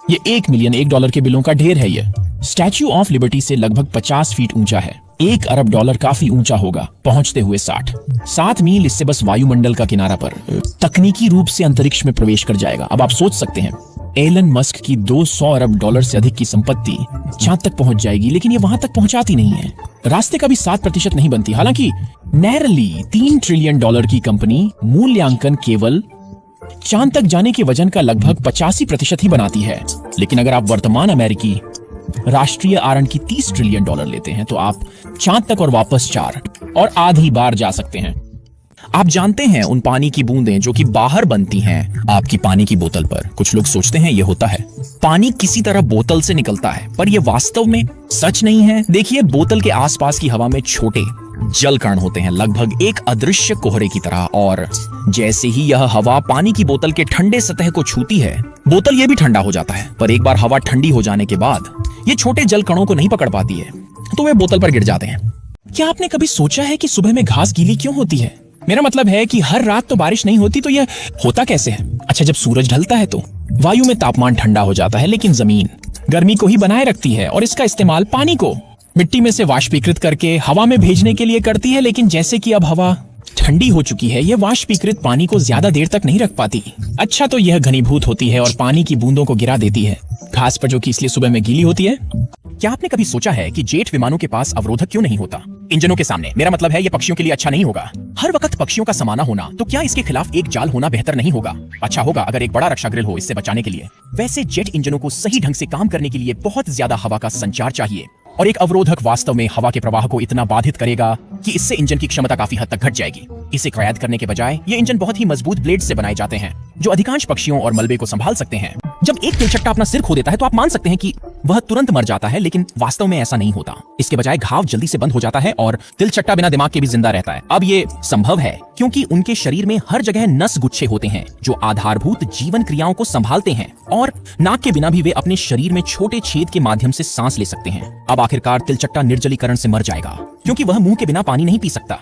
ये 1 मिलियन $1 के बिलों का ढेर है। ये स्टैच्यू ऑफ लिबर्टी से लगभग 50 फीट ऊंचा है। $1 अरब काफी ऊंचा होगा, पहुंचते हुए 7 मील इससे बस वायुमंडल का किनारा पर तकनीकी रूप से अंतरिक्ष में प्रवेश कर जाएगा। अब आप सोच सकते हैं, एलन मस्क की $200 अरब से अधिक की संपत्ति चांद तक पहुंच जाएगी, लेकिन ये वहां तक पहुंचाती नहीं है। रास्ते का भी 7% नहीं बनती। हालांकि नैरली $3 ट्रिलियन की कंपनी मूल्यांकन केवल चांद तक जाने के वजन का लगभग 85% ही बनाती है। लेकिन अगर आप वर्तमान अमेरिकी राष्ट्रीय आरण की $30 ट्रिलियन लेते हैं तो आप चांद तक और वापस 4 और आधी बार जा सकते हैं। आप जानते हैं उन पानी की बूंदें जो कि बाहर बनती हैं आपकी पानी की बोतल पर। कुछ लोग सोचते हैं ये होता है, पानी किसी तरह बोतल से निकलता है, पर यह वास्तव में सच नहीं है। देखिए, बोतल के आसपास की हवा में छोटे जल कण होते हैं, लगभग एक अदृश्य कोहरे की तरह, और जैसे ही यह हवा पानी की बोतल के ठंडे सतह को छूती है, बोतल ये भी ठंडा हो जाता है। पर एक बार हवा ठंडी हो जाने के बाद ये छोटे जल कणों को नहीं पकड़ पाती है, तो वे बोतल पर गिर जाते हैं। क्या आपने कभी सोचा है कि सुबह में घास गीली क्यों होती है? मेरा मतलब है कि हर रात तो बारिश नहीं होती, तो यह होता कैसे है? अच्छा, जब सूरज ढलता है तो वायु में तापमान ठंडा हो जाता है, लेकिन जमीन गर्मी को ही बनाए रखती है और इसका इस्तेमाल पानी को मिट्टी में से वाष्पीकृत करके हवा में भेजने के लिए करती है। लेकिन जैसे कि अब हवा ठंडी हो चुकी है, यह वाष्पीकृत पानी को ज्यादा देर तक नहीं रख पाती। अच्छा, तो यह घनीभूत होती है और पानी की बूंदों को गिरा देती है घास पर, जो कि इसलिए सुबह में गीली होती है। क्या आपने कभी सोचा है कि जेट विमानों के पास अवरोधक क्यों नहीं होता इंजनों के सामने? मेरा मतलब है, ये पक्षियों के लिए अच्छा नहीं होगा। हर वक्त पक्षियों का समाना होना, तो क्या इसके खिलाफ एक जाल होना बेहतर नहीं होगा? अच्छा होगा अगर एक बड़ा रक्षा ग्रिल हो इससे बचाने के लिए। वैसे जेट इंजनों को सही ढंग से काम करने के लिए बहुत ज्यादा हवा का संचार चाहिए, और एक अवरोधक वास्तव में हवा के प्रवाह को इतना बाधित करेगा कि इससे इंजन की क्षमता काफी हद तक घट जाएगी। इसे कैद करने के बजाय ये इंजन बहुत ही मजबूत ब्लेड से बनाए जाते हैं, जो अधिकांश पक्षियों और मलबे को संभाल सकते हैं। जब एक तिलचट्टा अपना सिर खो देता है तो आप मान सकते हैं कि वह तुरंत मर जाता है, लेकिन वास्तव में ऐसा नहीं होता। इसके बजाय घाव जल्दी से बंद हो जाता है और तिलचट्टा बिना दिमाग के भी जिंदा रहता है। अब ये संभव है क्योंकि उनके शरीर में हर जगह नस गुच्छे होते हैं जो आधारभूत जीवन क्रियाओं को संभालते हैं, और नाक के बिना भी वे अपने शरीर में छोटे छेद के माध्यम से सांस ले सकते हैं। अब आखिरकार तिलचट्टा निर्जलीकरण से मर जाएगा क्योंकि वह मुंह के बिना पानी नहीं पी सकता।